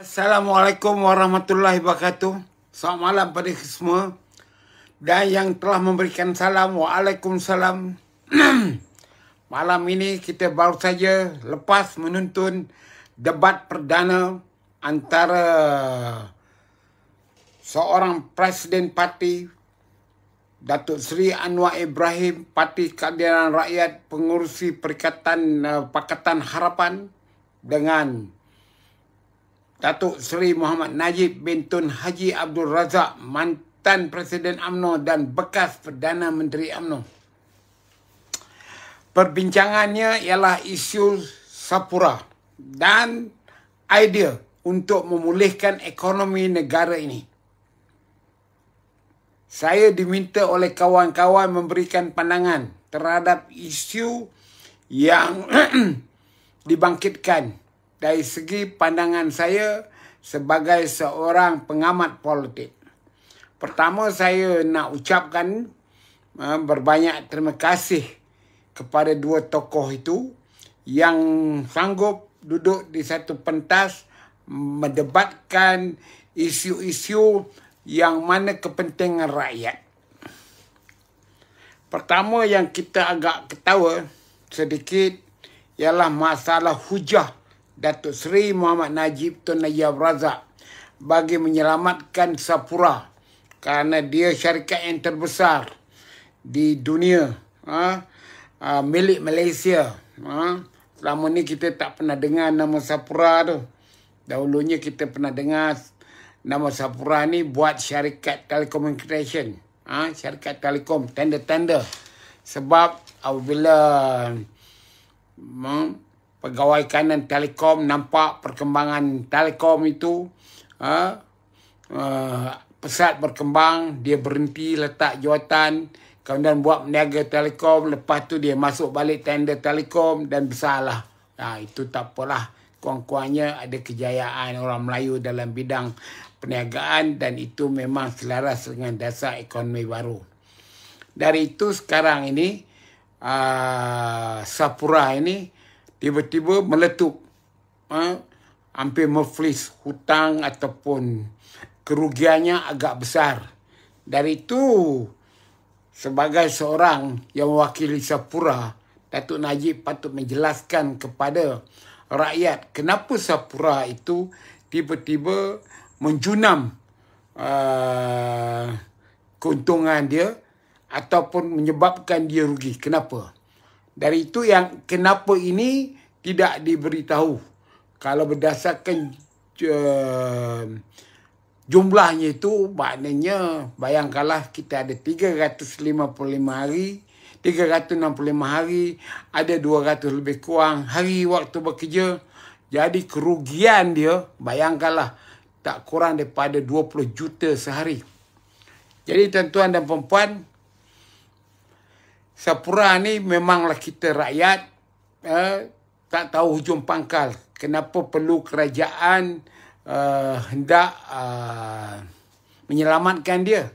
Assalamualaikum warahmatullahi wabarakatuh. Selamat malam pada semua. Dan yang telah memberikan salam, waalaikumsalam. Malam ini kita baru saja lepas menonton debat perdana antara seorang Presiden Parti, Datuk Seri Anwar Ibrahim, Parti Keadilan Rakyat, pengurusi Pakatan Harapan, dengan Datuk Seri Muhammad Najib bin Tun Haji Abdul Razak, mantan Presiden UMNO dan bekas Perdana Menteri UMNO. Perbincangannya ialah isu Sapura dan idea untuk memulihkan ekonomi negara ini. Saya diminta oleh kawan-kawan memberikan pandangan terhadap isu yang dibangkitkan dari segi pandangan saya sebagai seorang pengamat politik. Pertama, saya nak ucapkan berbanyak terima kasih kepada dua tokoh itu yang sanggup duduk di satu pentas mendebatkan isu-isu yang mana kepentingan rakyat. Pertama yang kita agak ketawa sedikit ialah masalah hujah Datuk Seri Muhammad Najib Tun Haji Abdul Razak bagi menyelamatkan Sapura kerana dia syarikat yang terbesar di dunia, milik Malaysia. Selama ni kita tak pernah dengar nama Sapura tu. Dahulunya kita pernah dengar nama Sapura ni buat syarikat telekomunikasi, syarikat telekom, tender-tender. Sebab apabila pegawai kanan telekom nampak perkembangan telekom itu pesat berkembang, dia berhenti letak jawatan, kemudian buat meniaga telekom, lepas tu dia masuk balik tender telekom dan besarlah. Itu tak apalah, kurang-kurangnya ada kejayaan orang Melayu dalam bidang perniagaan dan itu memang selaras dengan dasar ekonomi baru. Dari itu sekarang ini Sapura ini tiba-tiba meletup, hampir meflis, hutang ataupun kerugiannya agak besar. Dari itu, sebagai seorang yang mewakili Sapura, Datuk Najib patut menjelaskan kepada rakyat kenapa Sapura itu tiba-tiba menjunam keuntungan dia ataupun menyebabkan dia rugi. Kenapa? Dari itu yang kenapa ini tidak diberitahu. Kalau berdasarkan jumlahnya itu, maknanya bayangkanlah kita ada 355 hari, 365 hari, ada 200 lebih kurang hari waktu bekerja. Jadi kerugian dia, bayangkanlah, tak kurang daripada 20 juta sehari. Jadi tuan-tuan dan puan-puan, Sapura ni memanglah kita rakyat tak tahu hujung pangkal. Kenapa perlu kerajaan hendak menyelamatkan dia.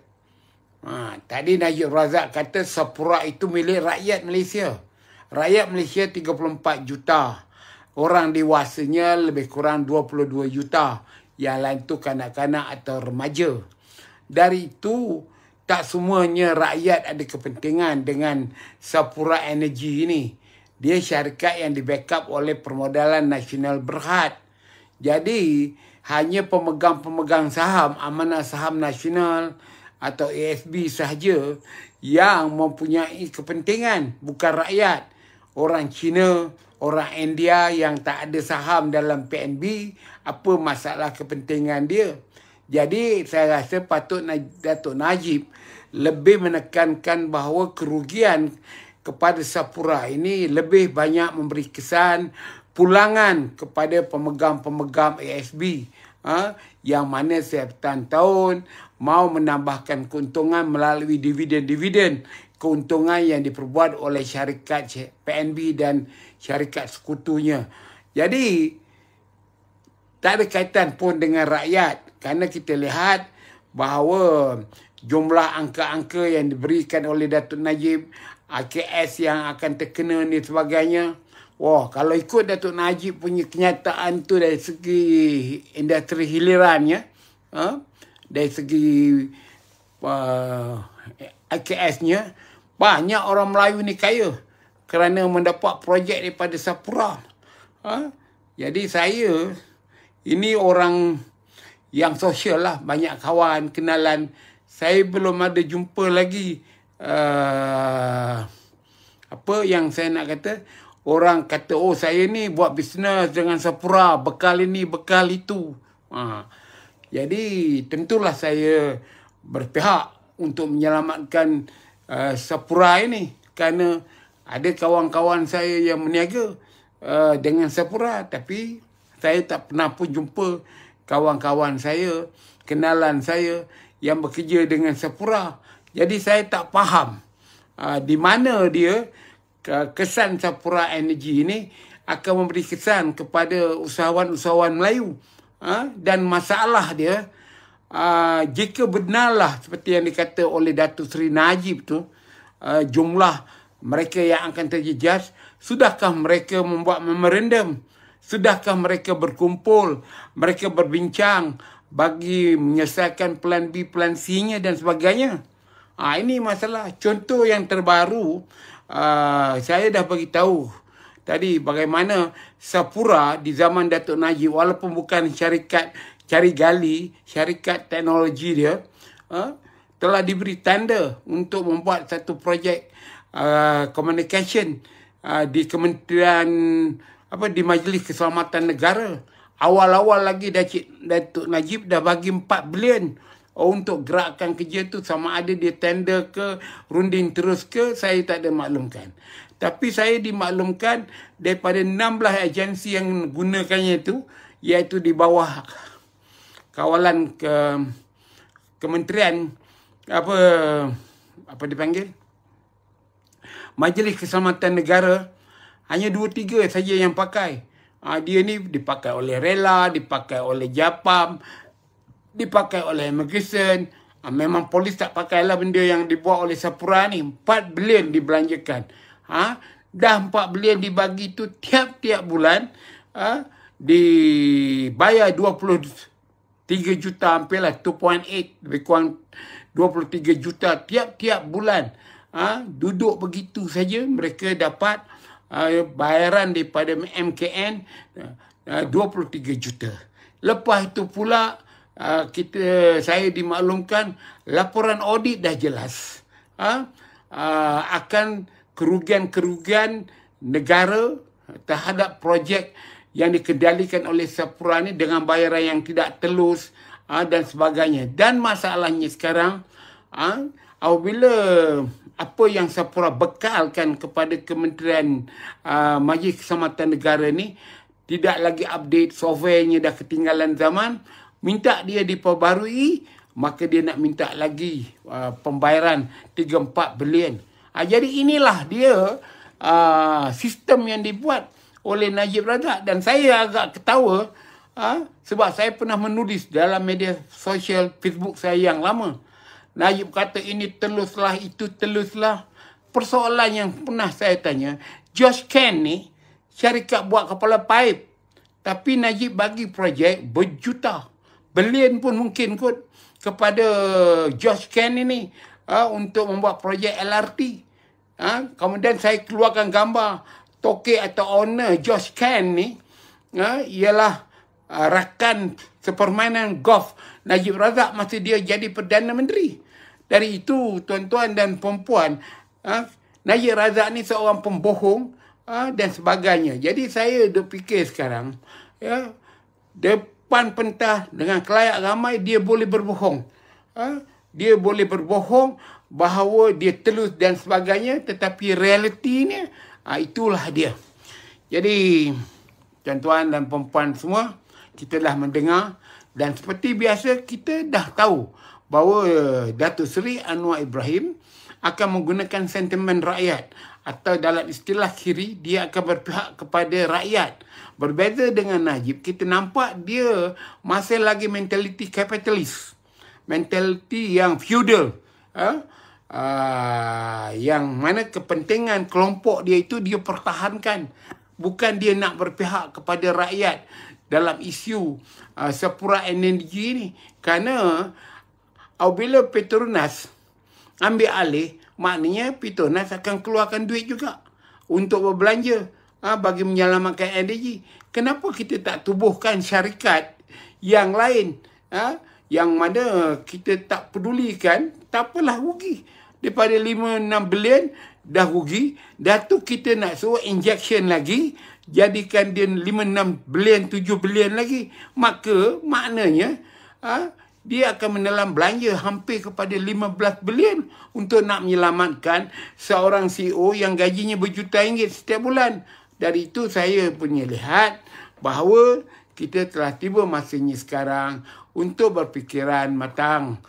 Tadi Najib Razak kata Sapura itu milik rakyat Malaysia. Rakyat Malaysia 34 juta. Orang dewasanya lebih kurang 22 juta. Yang lain tu kanak-kanak atau remaja. Dari itu, tak semuanya rakyat ada kepentingan dengan Sapura Energy ini. Dia syarikat yang di-backup oleh Permodalan Nasional Berhad. Jadi, hanya pemegang-pemegang saham, Amanah Saham Nasional atau ASB sahaja yang mempunyai kepentingan, bukan rakyat. Orang Cina, orang India yang tak ada saham dalam PNB, apa masalah kepentingan dia? Jadi saya rasa patut Datuk Najib lebih menekankan bahawa kerugian kepada Sapura ini lebih banyak memberi kesan pulangan kepada pemegang-pemegang ASB yang mana setiap tahun mau menambahkan keuntungan melalui dividen-dividen keuntungan yang diperbuat oleh syarikat PNB dan syarikat sekutunya. Jadi tak ada kaitan pun dengan rakyat. Kerana kita lihat bahawa jumlah angka-angka yang diberikan oleh Datuk Najib, AKS yang akan terkena ni sebagainya, Wah, kalau ikut Datuk Najib punya kenyataan tu dari segi industri hilirannya, dari segi IKS-nya, banyak orang Melayu ni kaya kerana mendapat projek daripada Sapura. Jadi saya, ini orang yang sosial lah, banyak kawan, kenalan. Saya belum ada jumpa lagi apa yang saya nak kata, orang kata, oh saya ni buat bisnes dengan Sapura, bekal ini, bekal itu. Jadi tentulah saya berpihak untuk menyelamatkan Sapura ini, kerana ada kawan-kawan saya yang berniaga dengan Sapura, tapi saya tak pernah pun jumpa kawan-kawan saya, kenalan saya yang bekerja dengan Sapura. Jadi saya tak faham di mana dia kesan Sapura Energy ini akan memberi kesan kepada usahawan-usahawan Melayu. Dan masalah dia, jika benarlah seperti yang dikata oleh Datuk Seri Najib tu, jumlah mereka yang akan terjejas, sudahkah mereka membuat memorandum? Sudahkah mereka berkumpul, mereka berbincang bagi menyelesaikan plan B, plan C-nya dan sebagainya? Ini masalah. Contoh yang terbaru, saya dah bagi tahu tadi bagaimana Sapura di zaman Datuk Najib, walaupun bukan syarikat cari gali, syarikat teknologi dia, telah diberi tanda untuk membuat satu projek communication di Kementerian di Majlis Keselamatan Negara. Awal-awal lagi Datuk Najib dah bagi 4 bilion untuk gerakkan kerja tu, sama ada dia tender ke, runding terus ke, saya tak ada maklumkan. Tapi saya dimaklumkan daripada 16 agensi yang gunakannya itu, iaitu di bawah kawalan kementerian apa dipanggil, Majlis Keselamatan Negara, hanya 2-3 saja yang pakai. Dia ni dipakai oleh Rela, dipakai oleh Japam, dipakai oleh Immigration. Memang polis tak pakailah benda yang dibuat oleh Sapura ni. 4 bilion dibelanjakan. Dah 4 bilion dibagi tu tiap-tiap bulan, dibayar 23 juta, hampirlah 2.8, lebih kurang 23 juta tiap-tiap bulan. Duduk begitu saja mereka dapat bayaran daripada MKN 23 juta. Lepas itu pula saya dimaklumkan laporan audit dah jelas, akan kerugian-kerugian negara terhadap projek yang dikendalikan oleh Sapura ni dengan bayaran yang tidak telus dan sebagainya. Dan masalahnya sekarang, apabila apa yang Sapura bekalkan kepada Kementerian Majlis Keselamatan Negara ni tidak lagi update, softwarenya dah ketinggalan zaman, minta dia diperbarui, maka dia nak minta lagi pembayaran 3-4 bilion. Jadi inilah dia sistem yang dibuat oleh Najib Razak. Dan saya agak ketawa sebab saya pernah menulis dalam media sosial Facebook saya yang lama. Najib kata ini teluslah, itu teluslah. Persoalan yang pernah saya tanya, Josh Ken ni syarikat buat kepala paip, tapi Najib bagi projek berjuta, bilion pun mungkin kot kepada Josh Ken ini untuk membuat projek LRT. Kemudian saya keluarkan gambar toke atau owner Josh Ken ni ialah rakan sepermainan golf Najib Razak masa dia jadi Perdana Menteri. Dari itu, tuan-tuan dan perempuan, Najib Razak ni seorang pembohong dan sebagainya. Jadi saya duk fikir sekarang, depan pentah dengan kelayak ramai, dia boleh berbohong. Dia boleh berbohong bahawa dia telus dan sebagainya, tetapi realitinya, itulah dia. Jadi, tuan-tuan dan perempuan semua, kita dah mendengar, dan seperti biasa, kita dah tahu bahawa Datuk Seri Anwar Ibrahim akan menggunakan sentimen rakyat, atau dalam istilah kiri, dia akan berpihak kepada rakyat. Berbeza dengan Najib, kita nampak dia masih lagi mentaliti kapitalis, mentaliti yang feudal, yang mana kepentingan kelompok dia itu dia pertahankan. bukan dia nak berpihak kepada rakyat dalam isu Sapura Energy ni. Kerana apabila Petronas ambil alih, maknanya Petronas akan keluarkan duit juga untuk berbelanja bagi menyelamatkan energi. Kenapa kita tak tubuhkan syarikat yang lain yang mana kita tak pedulikan, tak apalah rugi. Daripada 5-6 bilion dah rugi, dah tu kita nak suruh injection lagi, jadikan dia 5-6 bilion, 7 bilion lagi. Maka maknanya dia akan menelan belanja hampir kepada 15 bilion untuk nak menyelamatkan seorang CEO yang gajinya berjuta ringgit setiap bulan. Dari itu saya punya lihat bahawa kita telah tiba masanya sekarang untuk berfikiran matang,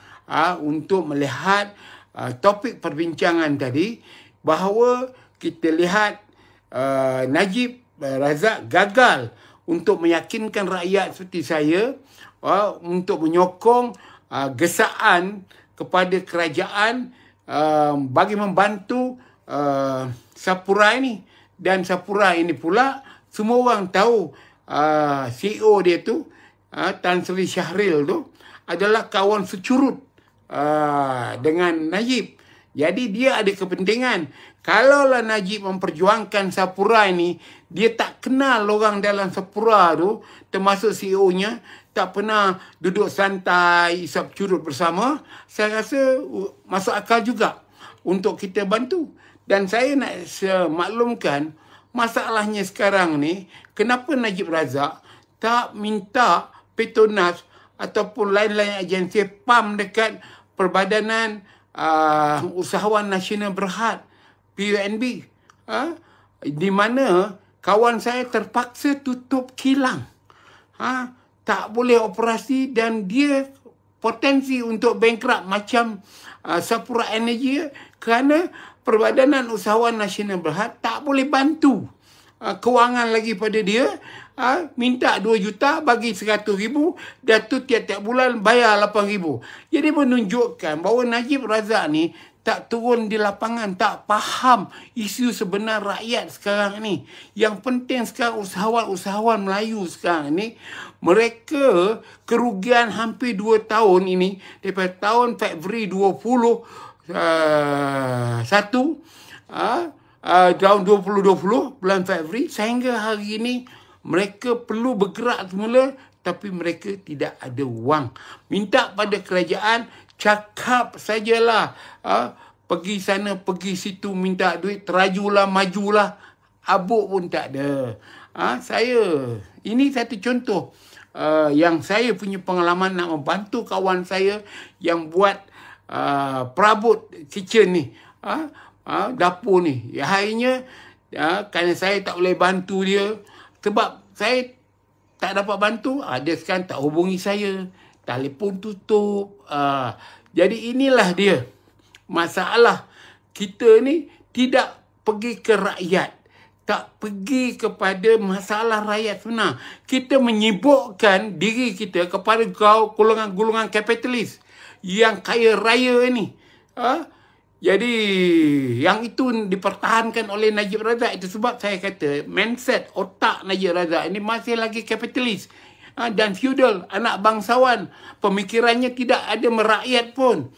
untuk melihat topik perbincangan tadi, bahawa kita lihat Najib Razak gagal untuk meyakinkan rakyat seperti saya untuk menyokong gesaan kepada kerajaan bagi membantu Sapura ini. Dan Sapura ini pula semua orang tahu CEO dia tu, Tan Sri Syahril tu adalah kawan securut dengan Najib. Jadi dia ada kepentingan. Kalaulah Najib memperjuangkan Sapura ini, dia tak kenal orang dalam Sapura tu, termasuk CEO-nya, tak pernah duduk santai, isap curut bersama. Saya rasa masuk akal juga untuk kita bantu. Dan saya nak maklumkan, masalahnya sekarang ni, kenapa Najib Razak tak minta Petronas ataupun lain-lain agensi PAM dekat Perbadanan Usahawan Nasional Berhad, PUNB, di mana kawan saya terpaksa tutup kilang, tak boleh operasi, dan dia potensi untuk bankrupt macam Sapura Energy, kerana Perbadanan Usahawan Nasional Berhad tak boleh bantu kewangan lagi pada dia. Minta 2 juta, bagi 100,000, dah tu tiap-tiap bulan bayar 8,000. Jadi menunjukkan bahawa Najib Razak ni tak turun di lapangan, tak faham isu sebenar rakyat sekarang ni. Yang penting sekarang usahawan-usahawan Melayu sekarang ni, mereka kerugian hampir 2 tahun ini, daripada tahun Februari 21, tahun 2020, bulan Februari, sehingga hari ini mereka perlu bergerak semula, tapi mereka tidak ada wang. Minta pada kerajaan, cakap sajalah, pergi sana, pergi situ, minta duit, terajulah, majulah, abuk pun tak ada. Ini satu contoh yang saya punya pengalaman nak membantu kawan saya yang buat perabot kitchen ni, dapur ni. Akhirnya kerana saya tak boleh bantu dia, sebab saya tak dapat bantu, dia sekarang tak hubungi saya, telefon tutup. Jadi inilah dia masalah kita ni, tidak pergi ke rakyat, tak pergi kepada masalah rakyat sebenar. Kita menyibukkan diri kita kepada golongan-golongan kapitalis yang kaya raya ni. Jadi yang itu dipertahankan oleh Najib Razak. Itu sebab saya kata mindset, otak Najib Razak ini masih lagi kapitalis dan feudal, anak bangsawan. Pemikirannya tidak ada merakyat pun.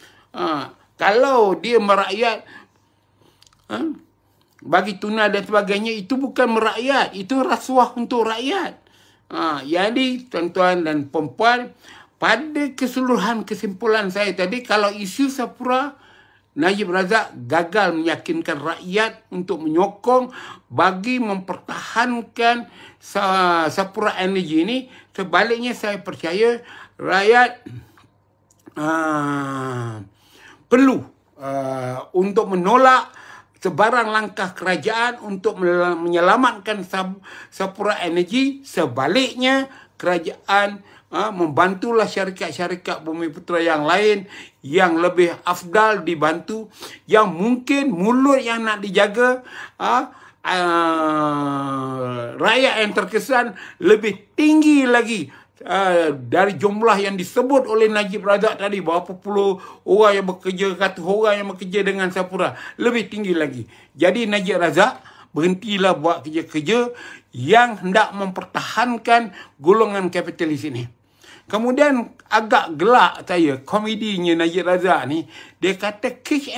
Kalau dia merakyat, bagi tunai dan sebagainya, itu bukan merakyat, itu rasuah untuk rakyat. Jadi tuan-tuan dan puan-puan, pada keseluruhan kesimpulan saya tadi, kalau isu Sapura, Najib Razak gagal meyakinkan rakyat untuk menyokong bagi mempertahankan Sapura Energy ini. Sebaliknya saya percaya rakyat perlu untuk menolak sebarang langkah kerajaan untuk menyelamatkan Sapura Energy. Sebaliknya kerajaan membantulah syarikat-syarikat Bumiputera yang lain yang lebih afdal dibantu, yang mungkin mulut yang nak dijaga, rakyat yang terkesan lebih tinggi lagi dari jumlah yang disebut oleh Najib Razak tadi, berapa puluh orang yang bekerja, 100 orang yang bekerja dengan Sapura, lebih tinggi lagi. Jadi Najib Razak, berhentilah buat kerja-kerja yang hendak mempertahankan golongan kapitalis ini. Kemudian agak gelak saya, komedinya Najib Razak ni, dia kata cash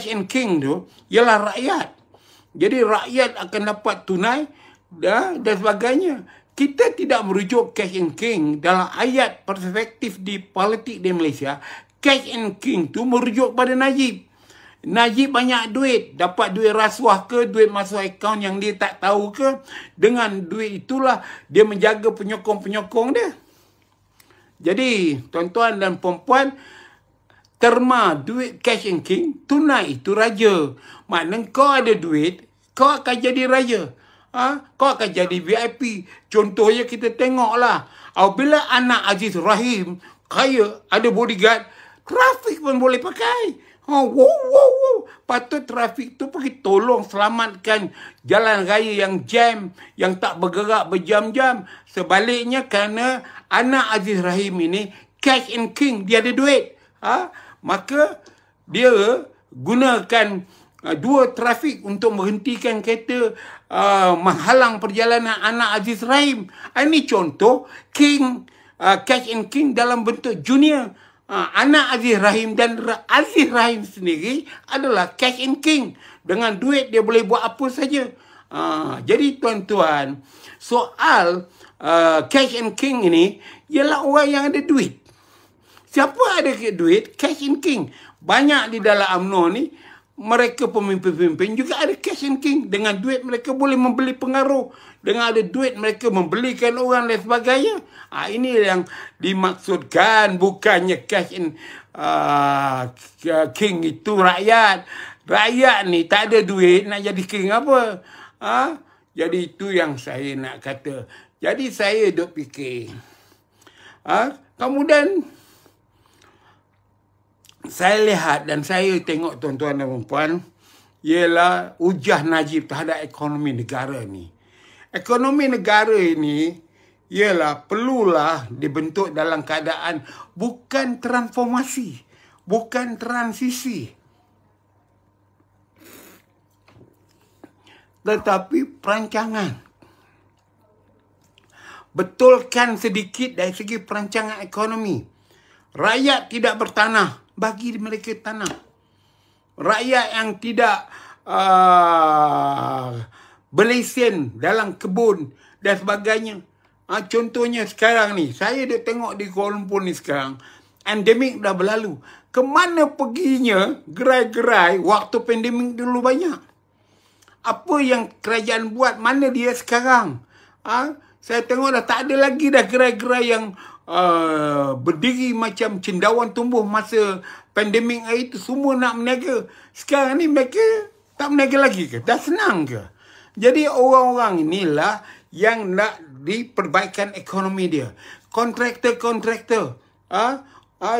and king tu ialah rakyat. Jadi rakyat akan dapat tunai dan sebagainya. Kita tidak merujuk cash and king dalam ayat perspektif di politik di Malaysia. Cash and king tu merujuk pada Najib. Najib banyak duit, dapat duit rasuah ke, duit masuk akaun yang dia tak tahu ke, dengan duit itulah dia menjaga penyokong-penyokong dia. Jadi, tuan-tuan dan puan-puan, terma duit cash and king, tunai itu raja. Maknanya kau ada duit, kau akan jadi raja. Kau akan jadi VIP. Contohnya kita tengoklah. Apabila anak Aziz Rahim kaya, ada bodyguard, trafik pun boleh pakai. Wow. Patut trafik tu pergi tolong selamatkan jalan raya yang jam, yang tak bergerak berjam-jam. Sebaliknya kerana anak Aziz Rahim ini cash and king, dia ada duit. Maka dia gunakan dua trafik untuk menghentikan kereta, menghalang perjalanan anak Aziz Rahim. Ini contoh king, cash and king dalam bentuk junior. Anak Aziz Rahim dan Aziz Rahim sendiri adalah cash and king. Dengan duit dia boleh buat apa saja. Jadi tuan-tuan, soal cash and king ini ialah orang yang ada duit. Siapa ada duit? Cash and king. Banyak di dalam UMNO ni, mereka pemimpin-pemimpin juga ada cash and king. Dengan duit mereka boleh membeli pengaruh. Dengan ada duit mereka membelikan orang dan sebagainya. Ini yang dimaksudkan, bukannya cash and king itu rakyat. Rakyat ni tak ada duit, nak jadi king apa? Jadi itu yang saya nak kata. Jadi saya duk fikir. Kemudian saya lihat dan saya tengok tuan-tuan dan puan, ialah ujah Najib terhadap ekonomi negara ni. Ekonomi negara ini ialah perlulah dibentuk dalam keadaan bukan transformasi, bukan transisi, tetapi perancangan. Betulkan sedikit dari segi perancangan ekonomi. Rakyat tidak bertanah, bagi mereka tanah. Rakyat yang tidak berlesen dalam kebun dan sebagainya. Contohnya sekarang ni, saya dah tengok di Kuala Lumpur ni sekarang, endemik dah berlalu. Kemana perginya gerai-gerai waktu pandemik dulu banyak? Apa yang kerajaan buat, mana dia sekarang? Saya tengok dah tak ada lagi dah gerai-gerai yang berdiri macam cendawan tumbuh masa pandemik hari itu. Semua nak meniaga. Sekarang ni mereka tak meniaga lagi ke? Dah senang ke? Jadi orang-orang inilah yang nak diperbaikan ekonomi dia. Kontraktor-kontraktor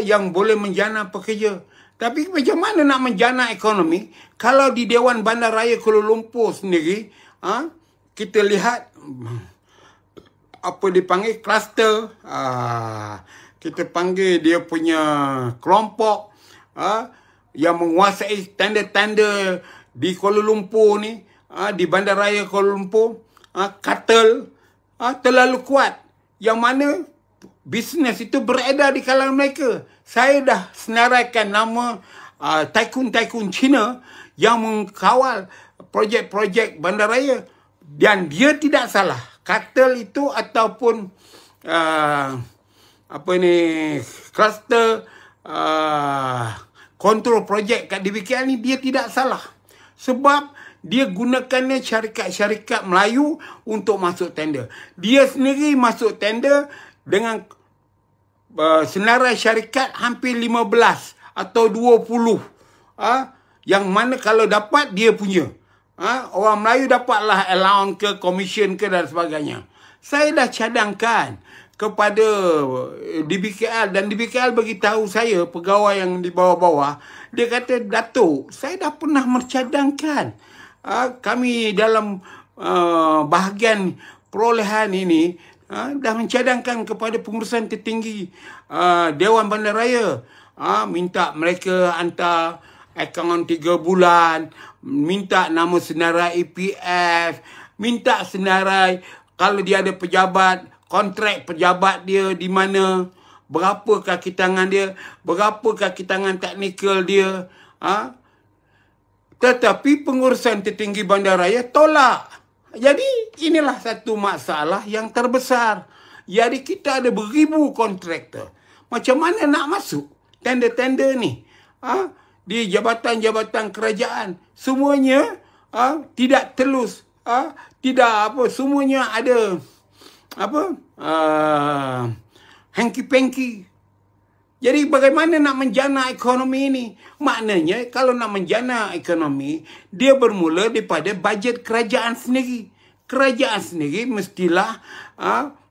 yang boleh menjana pekerja. Tapi macam mana nak menjana ekonomi kalau di Dewan Bandaraya Kuala Lumpur sendiri kita lihat apa dipanggil kluster, kita panggil dia punya kelompok yang menguasai tanda-tanda di Kuala Lumpur ni, di Bandaraya Kuala Lumpur, kartel terlalu kuat, yang mana bisnes itu beredar di kalangan mereka. Saya dah senaraikan nama tycoon-tycoon Cina yang mengkawal projek-projek bandaraya, dan dia tidak salah. Kartel itu ataupun kluster kontrol projek kat DBKL ni, dia tidak salah. Sebab dia gunakannya syarikat-syarikat Melayu untuk masuk tender. Dia sendiri masuk tender dengan senarai syarikat hampir 15 atau 20. Yang mana kalau dapat dia punya. Orang Melayu dapatlah allowance ke, commission ke dan sebagainya. Saya dah cadangkan kepada DBKL, dan DBKL bagi tahu saya, pegawai yang di bawah-bawah, dia kata, Datuk, saya dah pernah mencadangkan. Kami dalam bahagian perolehan ini dah mencadangkan kepada pengurusan tertinggi Dewan Bandaraya, minta mereka hantar akaun 3 bulan, minta nama senarai EPF, minta senarai. Kalau dia ada pejabat, kontrak pejabat dia di mana, berapa kaki tangan dia, berapa kaki tangan teknikal dia. Tetapi pengurusan tertinggi bandaraya tolak. Jadi inilah satu masalah yang terbesar. Jadi kita ada beribu kontraktor. Macam mana nak masuk tender-tender ni? Di jabatan-jabatan kerajaan. Semuanya tidak telus. Tidak apa, semuanya ada hanky-panky. Jadi bagaimana nak menjana ekonomi ini? Maknanya kalau nak menjana ekonomi, dia bermula daripada bajet kerajaan sendiri. Kerajaan sendiri mestilah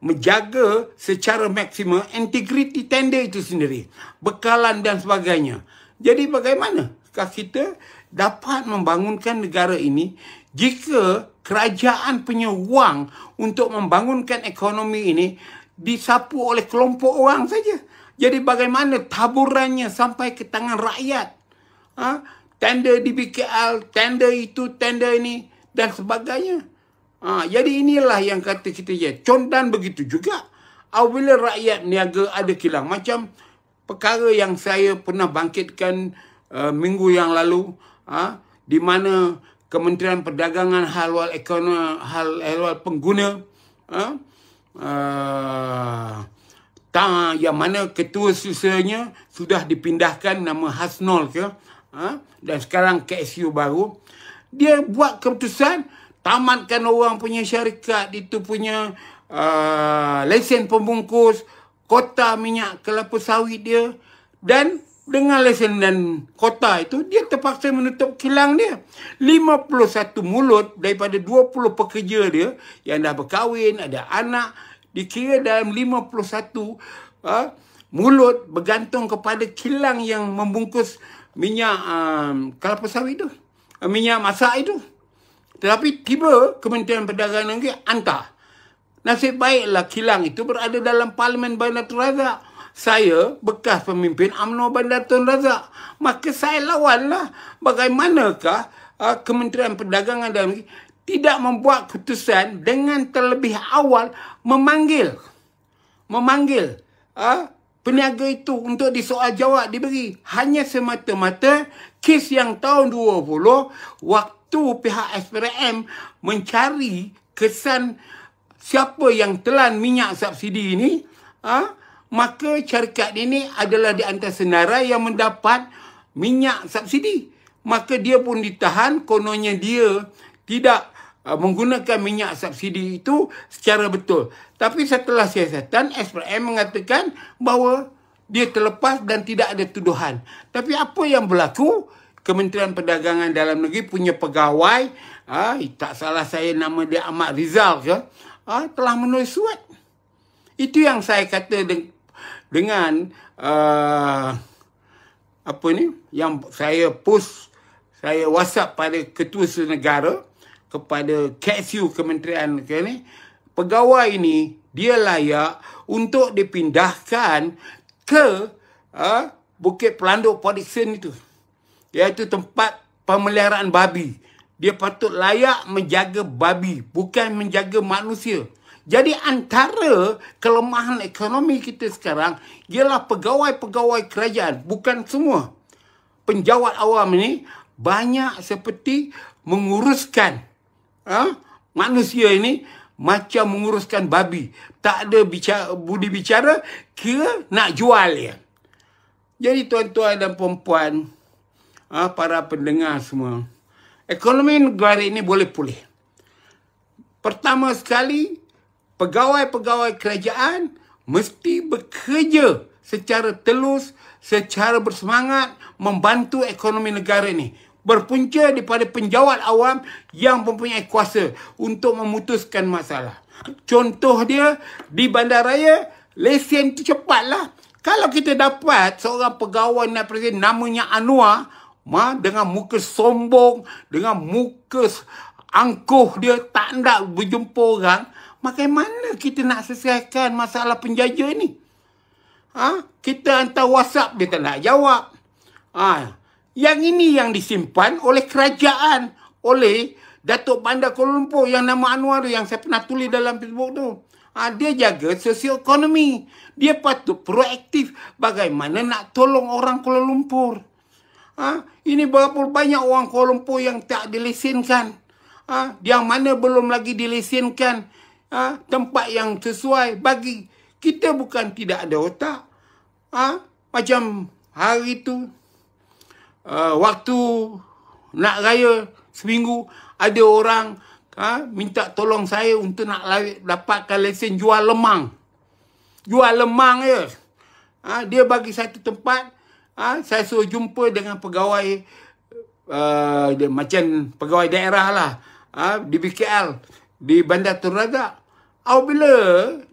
menjaga secara maksimum integriti tender itu sendiri. Bekalan dan sebagainya. Jadi bagaimana kita dapat membangunkan negara ini jika kerajaan punya wang untuk membangunkan ekonomi ini disapu oleh kelompok orang saja. Jadi bagaimana taburannya sampai ke tangan rakyat? Tender di BKL, tender itu, tender ini dan sebagainya. Jadi inilah yang kata kita je. Dan begitu juga apabila rakyat niaga ada kilang. Macam perkara yang saya pernah bangkitkan minggu yang lalu, di mana Kementerian Perdagangan Hal Ehwal Pengguna, yang mana ketua susahnya sudah dipindahkan nama Hasnol ke, dan sekarang KSU baru, dia buat keputusan tamatkan orang punya syarikat itu punya lesen pembungkus, kota minyak kelapa sawit dia, dan dengan lesen dan kota itu, dia terpaksa menutup kilang dia. 51 mulut daripada 20 pekerja dia yang dah berkahwin, ada anak, dikira dalam 51 mulut bergantung kepada kilang yang membungkus minyak kelapa sawit itu, minyak masak itu. Tetapi tiba Kementerian Perdagangan negeri hantar. Nasib baiklah kilang itu berada dalam Parlimen Bandar Tun Razak. Saya bekas pemimpin UMNO Bandar Tun Razak. Maka saya lawanlah. Bagaimanakah Kementerian Perdagangan dalam negeri tidak membuat keputusan dengan terlebih awal memanggil peniaga itu untuk disoal jawab diberi. Hanya semata-mata kes yang tahun 20 waktu pihak SPRM mencari kesan siapa yang telan minyak subsidi ini, maka syarikat ini adalah di antara senarai yang mendapat minyak subsidi. Maka dia pun ditahan, kononnya dia tidak menggunakan minyak subsidi itu secara betul. Tapi setelah siasatan, SPRM mengatakan bahawa dia terlepas dan tidak ada tuduhan. Tapi apa yang berlaku? Kementerian Perdagangan Dalam Negeri punya pegawai, tak salah saya nama dia Ahmad Rizal ke, telah menulis surat. Itu yang saya kata dengan yang saya post, saya WhatsApp pada Ketua Negara, kepada KSU Kementerian ini, pegawai ini dia layak untuk dipindahkan ke Bukit Pelanduk Production itu, iaitu tempat pemeliharaan babi. Dia patut layak menjaga babi, bukan menjaga manusia. Jadi antara kelemahan ekonomi kita sekarang ialah pegawai-pegawai kerajaan, bukan semua. Penjawat awam ini banyak seperti menguruskan manusia ini macam menguruskan babi. Tak ada budi bicara, kira nak jual dia. Jadi tuan-tuan dan perempuan, para pendengar semua, ekonomi negara ini boleh pulih. Pertama sekali, pegawai-pegawai kerajaan mesti bekerja secara telus, secara bersemangat membantu ekonomi negara ini. Berpunca daripada penjawat awam yang mempunyai kuasa untuk memutuskan masalah. Contoh dia, di bandaraya, lesen tu cepatlah. Kalau kita dapat seorang pegawai nak presiden namanya Anwar, dengan muka sombong, dengan muka angkuh dia, tak nak berjumpa orang, bagaimana kita nak selesaikan masalah penjaja ni? Kita hantar WhatsApp, dia tak nak jawab. Yang ini yang disimpan oleh kerajaan, oleh Datuk Bandar Kuala Lumpur yang nama Anwar tu, yang saya pernah tulis dalam Facebook tu. Dia jaga sosioekonomi. Dia patut proaktif bagaimana nak tolong orang Kuala Lumpur. Ini berapa banyak orang Kuala Lumpur yang tak dilesenkan. Yang mana belum lagi dilesenkan. Tempat yang sesuai bagi kita, bukan tidak ada otak. Macam hari tu, waktu nak raya seminggu, ada orang minta tolong saya untuk nak dapatkan lesen jual lemang. Jual lemang je. Dia bagi satu tempat, saya suruh jumpa dengan pegawai, dia macam pegawai daerah lah, di BKL, di Bandar Tun Razak. Apabila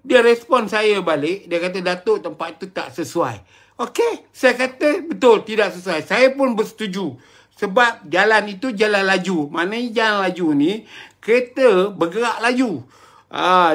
dia respon saya balik, dia kata, Datuk, tempat itu tak sesuai. Okey, saya kata betul tidak sesuai. Saya pun bersetuju. Sebab jalan itu jalan laju. Maknanya jalan laju ni, kereta bergerak laju.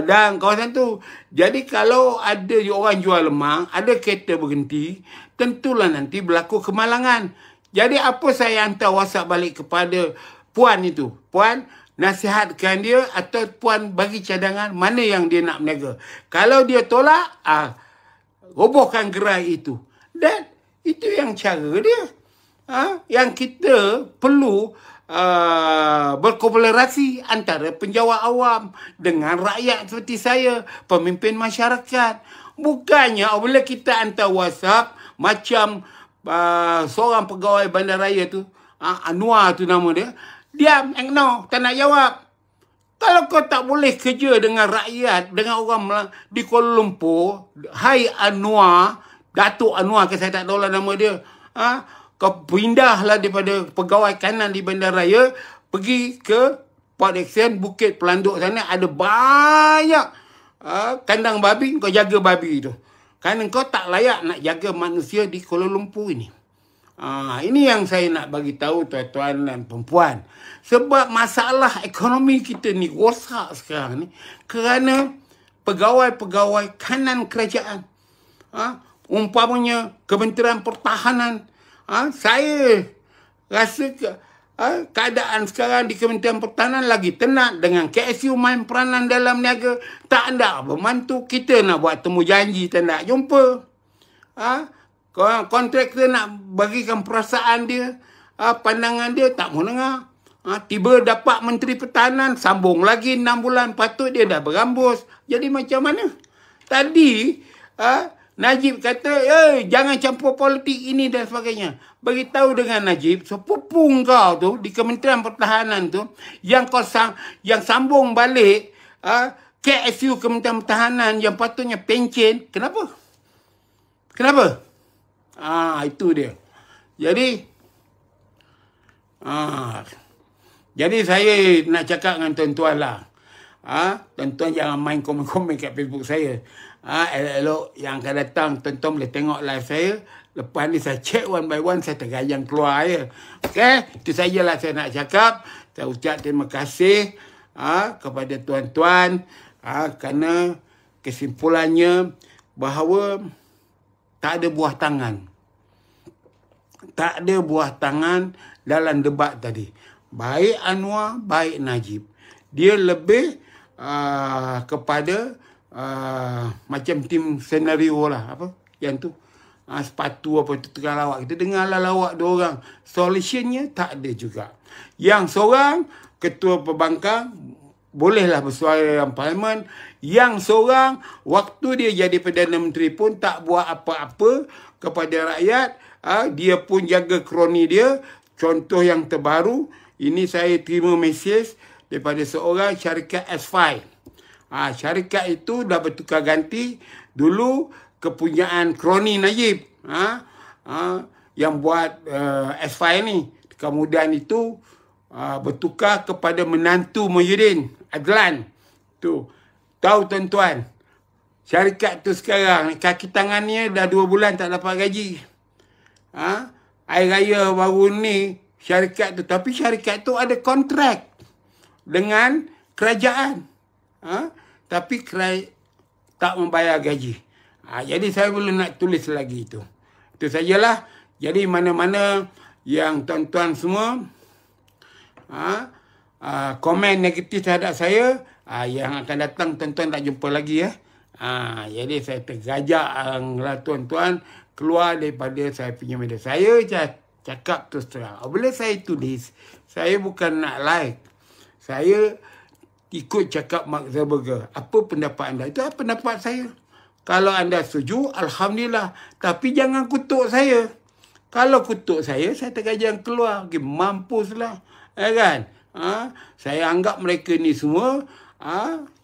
Dan kawasan tu. Jadi kalau ada orang jual lemang, ada kereta berhenti, tentulah nanti berlaku kemalangan. Jadi apa saya hantar WhatsApp balik kepada Puan itu? Puan, nasihatkan dia atau Puan bagi cadangan mana yang dia nak berniaga. Kalau dia tolak, robohkan gerai itu. Dan itu yang cara dia. Yang kita perlu berkolaborasi antara penjawat awam dengan rakyat seperti saya, pemimpin masyarakat. Bukannya bila kita hantar WhatsApp macam seorang pegawai bandaraya tu, Anwar tu nama dia, diam, ignore, tak nak jawab. Kalau kau tak boleh kerja dengan rakyat, dengan orang di Kuala Lumpur, hai Anwar, Datuk Anwar, saya tak tahu lah nama dia, kau pindahlah daripada pegawai kanan di bandaraya, pergi ke Port Dickson, Bukit Pelanduk sana, ada banyak kandang babi, kau jaga babi tu. Kerana kau tak layak nak jaga manusia di Kuala Lumpur ini. Ini yang saya nak bagi tahu tuan-tuan dan perempuan. Sebab masalah ekonomi kita ni rosak sekarang ni kerana pegawai-pegawai kanan kerajaan. Umpamanya Kementerian Pertahanan. Saya rasa keadaan sekarang di Kementerian Pertahanan lagi tenat dengan KSU main peranan dalam niaga. Tak ada membantu. Kita nak buat temu janji, tak nak jumpa. Kontraktor nak bagikan perasaan dia, pandangan dia, tak mau dengar. Tiba dapat Menteri Pertahanan, sambung lagi 6 bulan, patut dia dah berambus. Jadi macam mana? Tadi Najib kata, jangan campur politik ini dan sebagainya. Beritahu dengan Najib, sepupu kau tu di Kementerian Pertahanan tu, yang sambung balik KSU Kementerian Pertahanan yang patutnya pencen. Kenapa? Kenapa? Itu dia. Jadi saya nak cakap dengan tuan-tuan lah. Tuan-tuan jangan main komen-komen kat Facebook saya. Elok-elok yang akan datang, tuan-tuan boleh tengok live saya. Lepas ni saya check one by one, saya tergayang keluar ya. Okey, itu sajalah saya nak cakap. Saya ucap terima kasih kepada tuan-tuan kerana kesimpulannya bahawa tak ada buah tangan. Tak ada buah tangan dalam debat tadi. Baik Anwar, baik Najib. Dia lebih kepada macam tim senario lah. Apa? Yang tu. Sepatu apa tu tengah lawak. Kita dengarlah lawak dua orang. Solutionnya tak ada juga. Yang seorang ketua pembangkang bolehlah bersuara dalam parlimen. Yang seorang waktu dia jadi Perdana Menteri pun tak buat apa-apa kepada rakyat. Dia pun jaga kroni dia. Contoh yang terbaru, ini saya terima mesej daripada seorang syarikat S5. Syarikat itu dah bertukar ganti. Dulu kepunyaan kroni Najib. Yang buat S5 ni. Kemudian itu bertukar kepada menantu Muhyiddin Adlan. Tu. Tahu tuan-tuan, syarikat tu sekarang kaki tangannya dah 2 bulan tak dapat gaji. Air raya baru ni syarikat tu, tapi syarikat tu ada kontrak dengan kerajaan. Tapi tak membayar gaji. Jadi saya belum nak tulis lagi itu. Itu sajalah. Jadi mana-mana yang tuan-tuan semua komen negatif terhadap saya, yang akan datang tuan-tuan tak jumpa lagi ya. Jadi saya tergajak tuan-tuan keluar daripada saya punya media. Saya cakap terus terang. Bila saya tulis, saya bukan nak like. Saya ikut cakap Mark Zuckerberg. Apa pendapat anda? Itu pendapat saya. Kalau anda setuju, Alhamdulillah. Tapi jangan kutuk saya. Kalau kutuk saya tergajak keluar. Okay, mampuslah. Kan? Saya anggap mereka ni semua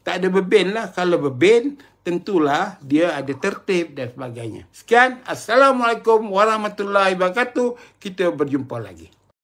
tak ada beben lah. Kalau beben, tentulah dia ada tertib dan sebagainya. Sekian. Assalamualaikum warahmatullahi wabarakatuh. Kita berjumpa lagi.